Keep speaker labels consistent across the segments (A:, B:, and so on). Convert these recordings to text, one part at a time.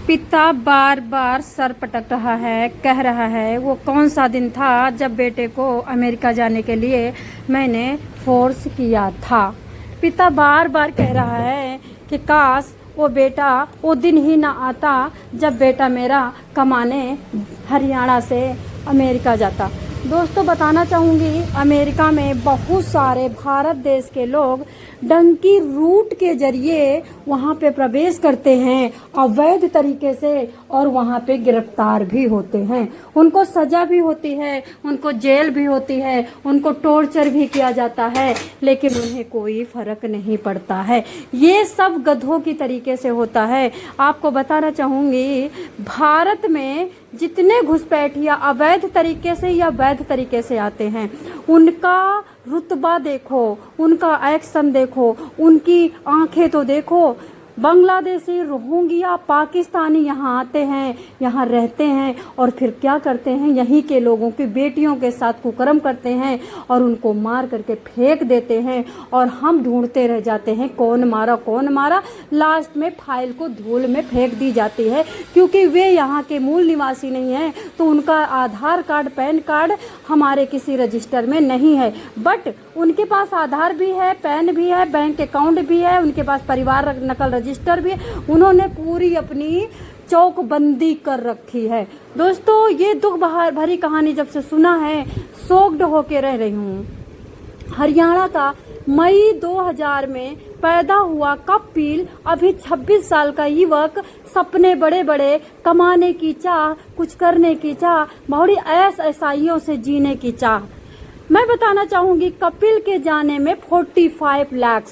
A: पिता बार बार सर पटक रहा है, कह रहा है वो कौन सा दिन था जब बेटे को अमेरिका जाने के लिए मैंने फोर्स किया था। पिता बार बार कह रहा है कि काश वो बेटा वो दिन ही ना आता जब बेटा मेरा कमाने हरियाणा से अमेरिका जाता। दोस्तों बताना चाहूँगी, अमेरिका में बहुत सारे भारत देश के लोग डंकी रूट के जरिए वहाँ पे प्रवेश करते हैं अवैध तरीके से और वहाँ पे गिरफ्तार भी होते हैं। उनको सजा भी होती है, उनको जेल भी होती है, उनको टॉर्चर भी किया जाता है, लेकिन उन्हें कोई फर्क नहीं पड़ता है। ये सब गधों की तरीके से होता है। आपको बताना चाहूँगी, भारत में जितने घुसपैठिया अवैध तरीके से या वैध तरीके से आते हैं, उनका रुतबा देखो, उनका एक्शन देखो, उनकी आंखें तो देखो। बांग्लादेशी, रोहिंग्या, पाकिस्तानी यहाँ आते हैं, यहाँ रहते हैं और फिर क्या करते हैं, यहीं के लोगों की बेटियों के साथ कुकर्म करते हैं और उनको मार करके फेंक देते हैं और हम ढूंढते रह जाते हैं कौन मारा कौन मारा। लास्ट में फाइल को धूल में फेंक दी जाती है, क्योंकि वे यहाँ के मूल निवासी नहीं हैं, तो उनका आधार कार्ड, पैन कार्ड हमारे किसी रजिस्टर में नहीं है। बट उनके पास आधार भी है, पैन भी है, बैंक अकाउंट भी है, उनके पास परिवार नकल रजिस्टर भी है। उन्होंने पूरी अपनी चौकबंदी कर रखी है। दोस्तों ये दुख भरी कहानी जब से सुना है, शॉक्ड होके रह रही हूँ। हरियाणा का मई 2000 में पैदा हुआ कपिल, अभी 26 साल का युवक, सपने बड़े बड़े, कमाने की चाह, कुछ करने की चाह, बड़ी ऐसाइयों से जीने की चाह। मैं बताना चाहूंगी, कपिल के जाने में 45 लाख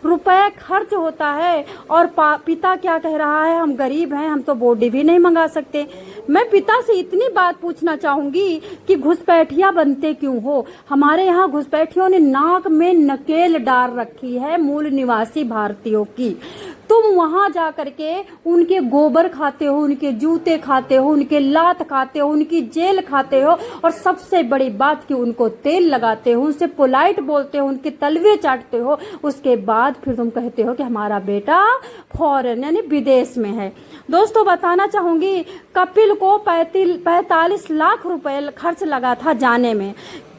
A: रुपए खर्च होता है और पिता क्या कह रहा है, हम गरीब हैं, हम तो बॉडी भी नहीं मंगा सकते। मैं पिता से इतनी बात पूछना चाहूंगी कि घुसपैठिया बनते क्यों हो। हमारे यहाँ घुसपैठियों ने नाक में नकेल डाल रखी है मूल निवासी भारतीयों की। तुम वहां जा करके उनके गोबर खाते हो, उनके जूते खाते हो, उनके लात खाते हो, उनकी जेल खाते हो और सबसे बड़ी बात कि उनको तेल लगाते हो, उनसे पोलाइट बोलते हो, उनके तलवे चाटते हो। उसके बाद फिर तुम कहते हो कि हमारा बेटा फॉरेन यानी विदेश में है। दोस्तों बताना चाहूंगी, कपिल को 45 लाख रुपए खर्च लगा था जाने में।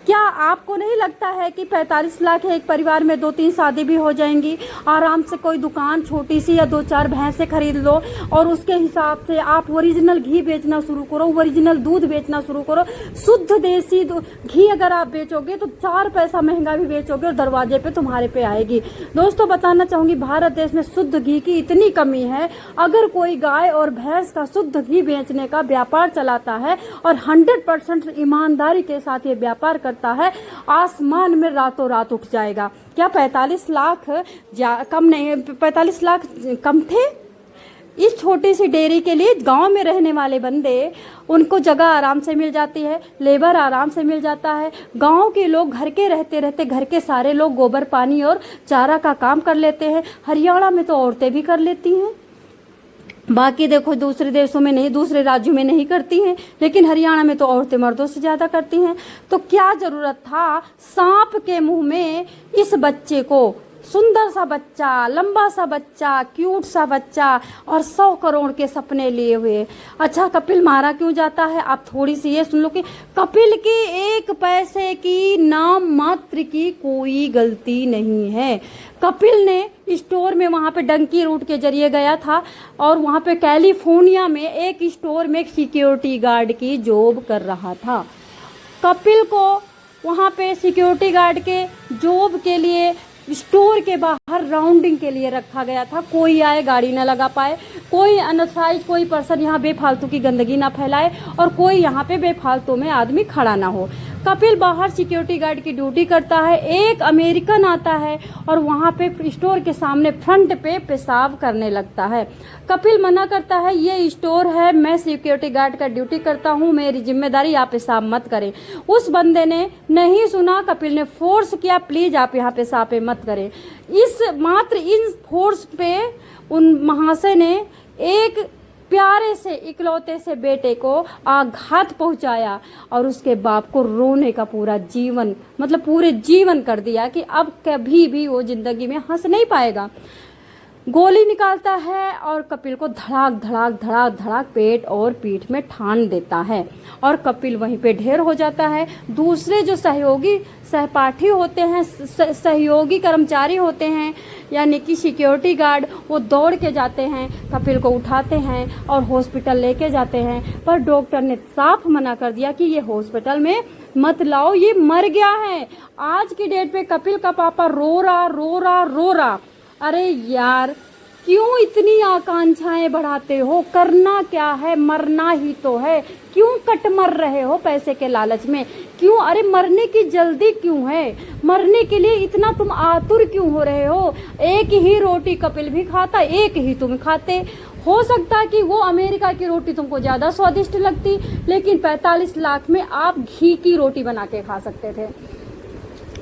A: क्या आपको नहीं लगता है कि 45 लाख है, एक परिवार में 2-3 शादी भी हो जाएंगी, आराम से कोई दुकान छोटी सी या 2-4 भैंसे खरीद लो और उसके हिसाब से आप ओरिजिनल घी बेचना शुरू करो, ओरिजिनल दूध बेचना शुरू करो। शुद्ध देसी घी अगर आप बेचोगे तो 4 पैसा महंगा भी बेचोगे और दरवाजे पे तुम्हारे पे आएगी। दोस्तों बताना चाहूंगी, भारत देश में शुद्ध घी की इतनी कमी है, अगर कोई गाय और भैंस का शुद्ध घी बेचने का व्यापार चलाता है और 100% ईमानदारी के साथ ये व्यापार है, आसमान में रातों रात उठ जाएगा। क्या 45 लाख कम नहीं, 45 लाख कम थे इस छोटी सी डेयरी के लिए? गांव में रहने वाले बंदे, उनको जगह आराम से मिल जाती है, लेबर आराम से मिल जाता है। गांव के लोग घर के रहते रहते घर के सारे लोग गोबर पानी और चारा का काम कर लेते हैं। हरियाणा में तो औरतें भी कर लेती हैं, बाकी देखो दूसरे देशों में नहीं, दूसरे राज्यों में नहीं करती हैं, लेकिन हरियाणा में तो औरतें मर्दों से ज्यादा करती हैं। तो क्या जरूरत था सांप के मुंह में इस बच्चे को, सुंदर सा बच्चा, लंबा सा बच्चा, क्यूट सा बच्चा और 100 करोड़ के सपने लिए हुए। अच्छा, कपिल मारा क्यों जाता है? आप थोड़ी सी ये सुन लो कि कपिल की 1 पैसे की नाम मात्र की कोई गलती नहीं है। कपिल ने स्टोर में वहां पे डंकी रूट के जरिए गया था और वहां पे कैलिफोर्निया में एक स्टोर में सिक्योरिटी गार्ड की जॉब कर रहा था। कपिल को वहां पे सिक्योरिटी गार्ड के जॉब के लिए स्टोर के बाहर राउंडिंग के लिए रखा गया था। कोई आए गाड़ी ना लगा पाए, कोई अनऑथराइज कोई पर्सन यहाँ बेफालतू की गंदगी ना फैलाए और कोई यहाँ पे बेफालतू में आदमी खड़ा ना हो। कपिल बाहर सिक्योरिटी गार्ड की ड्यूटी करता है। एक अमेरिकन आता है और वहाँ पे स्टोर के सामने फ्रंट पे पेशाब करने लगता है। कपिल मना करता है, ये स्टोर है, मैं सिक्योरिटी गार्ड का ड्यूटी करता हूँ, मेरी जिम्मेदारी, आप पेशाब मत करें। उस बंदे ने नहीं सुना, कपिल ने फोर्स किया, प्लीज आप यहाँ पेशाब पे मत करें। इन फोर्स पे उन महाशय ने एक प्यारे से इकलौते से बेटे को आघात पहुंचाया और उसके बाप को रोने का पूरा जीवन, मतलब पूरे जीवन कर दिया कि अब कभी भी वो जिंदगी में हंस नहीं पाएगा। गोली निकालता है और कपिल को धड़ाक धड़ाक धड़ाक धड़ाक पेट और पीठ में ठान देता है और कपिल वहीं पे ढेर हो जाता है। दूसरे जो सहपाठी होते हैं, सहयोगी कर्मचारी होते हैं, यानी कि सिक्योरिटी गार्ड, वो दौड़ के जाते हैं, कपिल को उठाते हैं और हॉस्पिटल लेके जाते हैं। पर डॉक्टर ने साफ मना कर दिया कि ये हॉस्पिटल में मत लाओ, ये मर गया है। आज की डेट पे कपिल का पापा रो रहा। अरे यार, क्यों इतनी आकांक्षाएं बढ़ाते हो? करना क्या है? मरना ही तो है। क्यों कट मर रहे हो पैसे के लालच में? क्यों? अरे मरने की जल्दी क्यों है? मरने के लिए इतना तुम आतुर क्यों हो रहे हो? एक ही रोटी कपिल भी खाता, एक ही तुम खाते। हो सकता है कि वो अमेरिका की रोटी तुमको ज्यादा स्वादिष्ट लगती, लेकिन 45 लाख में आप घी की रोटी बना के खा सकते थे।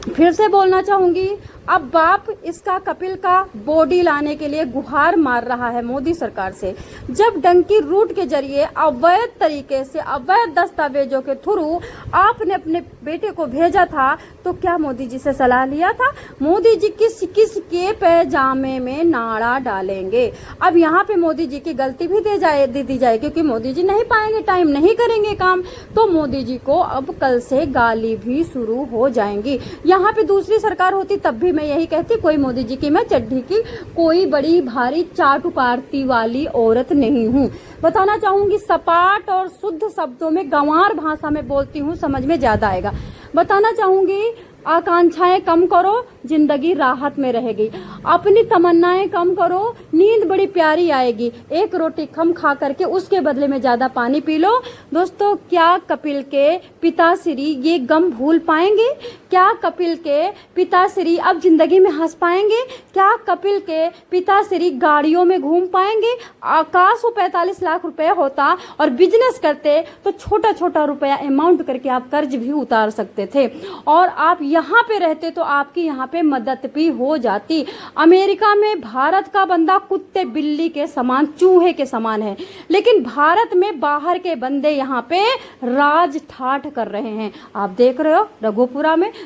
A: फिर से बोलना चाहूंगी, अब बाप इसका कपिल का बॉडी लाने के लिए गुहार मार रहा है मोदी सरकार से। जब डंकी रूट के जरिए अवैध तरीके से, अवैध दस्तावेजों के थ्रू आपने अपने बेटे को भेजा था, तो क्या मोदी जी से सलाह लिया था? मोदी जी किस के पैजामे में नाड़ा डालेंगे? अब यहाँ पे मोदी जी की गलती भी दे दी जाए, क्योंकि मोदी जी नहीं पाएंगे टाइम, नहीं करेंगे काम, तो मोदी जी को अब कल से गाली भी शुरू हो जाएंगी। यहाँ पे दूसरी सरकार होती तब भी मैं यही कहती, कोई मोदी जी की मैं चड्ढी की कोई बड़ी भारी चाट उपाड़ती वाली औरत नहीं हूँ। बताना चाहूंगी, सपाट और शुद्ध शब्दों में, गंवार भाषा में बोलती हूँ, समझ में ज्यादा आएगा। बताना चाहूंगी, आकांक्षाएं कम करो, जिंदगी राहत में रहेगी। अपनी तमन्नाएं कम करो, नींद बड़ी प्यारी आएगी। एक रोटी कम खा करके उसके बदले में ज्यादा पानी पी लो। दोस्तों, क्या कपिल के पिताश्री ये गम भूल पाएंगे? क्या कपिल के पिताश्री अब जिंदगी में हंस पाएंगे? क्या कपिल के पिताश्री गाड़ियों में घूम पाएंगे? आकाश वो 45 लाख रुपए होता और बिजनेस करते तो छोटा छोटा रुपया अमाउंट करके आप कर्ज भी उतार सकते थे, और आप यहाँ पे रहते तो आपकी यहाँ पे मदद भी हो जाती। अमेरिका में भारत का बंदा कुत्ते बिल्ली के समान, चूहे के समान है, लेकिन भारत में बाहर के बंदे यहाँ पे राज ठाठ कर रहे हैं। आप देख रहे हो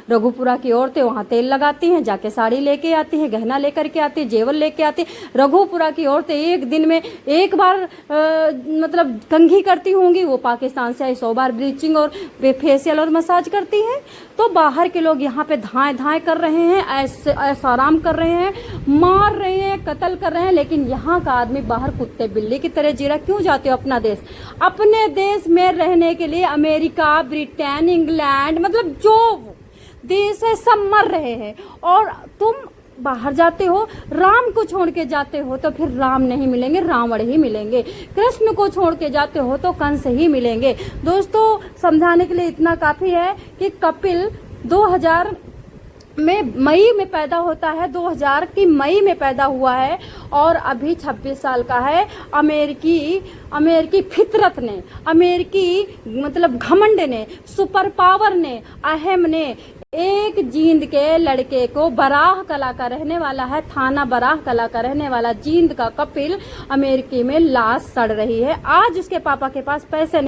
A: रघुपुरा की औरतें वहां तेल लगाती हैं, जाके साड़ी लेके आती हैं, गहना लेकर के आती है, जेवर लेके आती है। रघुपुरा की औरतें एक दिन में एक बार मतलब कंघी करती होंगी, वो पाकिस्तान से आई 100 बार ब्लीचिंग और फेशियल और मसाज करती है। तो बाहर के लोग यहाँ पे धाए कर रहे हैं, ऐसा आराम कर रहे हैं, मार रहे हैं, कत्ल कर रहे हैं, लेकिन यहाँ का आदमी बाहर कुत्ते बिल्ली की तरह जी रहा। क्यों जाते हो अपना देश? अपने देश में रहने के लिए अमेरिका, ब्रिटेन, इंग्लैंड, मतलब जो देश है सब मर रहे हैं, और तुम बाहर जाते हो, राम को छोड़ के जाते हो तो फिर राम नहीं मिलेंगे, रावण ही मिलेंगे। कृष्ण को छोड़ के जाते हो तो कंस ही मिलेंगे। दोस्तों, समझाने के लिए इतना काफी है कि कपिल 2000 में मई में पैदा होता है, 2000 की मई में पैदा हुआ है, और अभी 26 साल का है। अमेरिकी फितरत ने, अमेरिकी मतलब घमंड ने, सुपर पावर ने, अहम ने एक जींद के लड़के को, बराह कला का रहने वाला है, थाना बराह कला का रहने वाला जींद का कपिल अमेरिकी में लाश सड़ रही है। आज उसके पापा के पास पैसे नहीं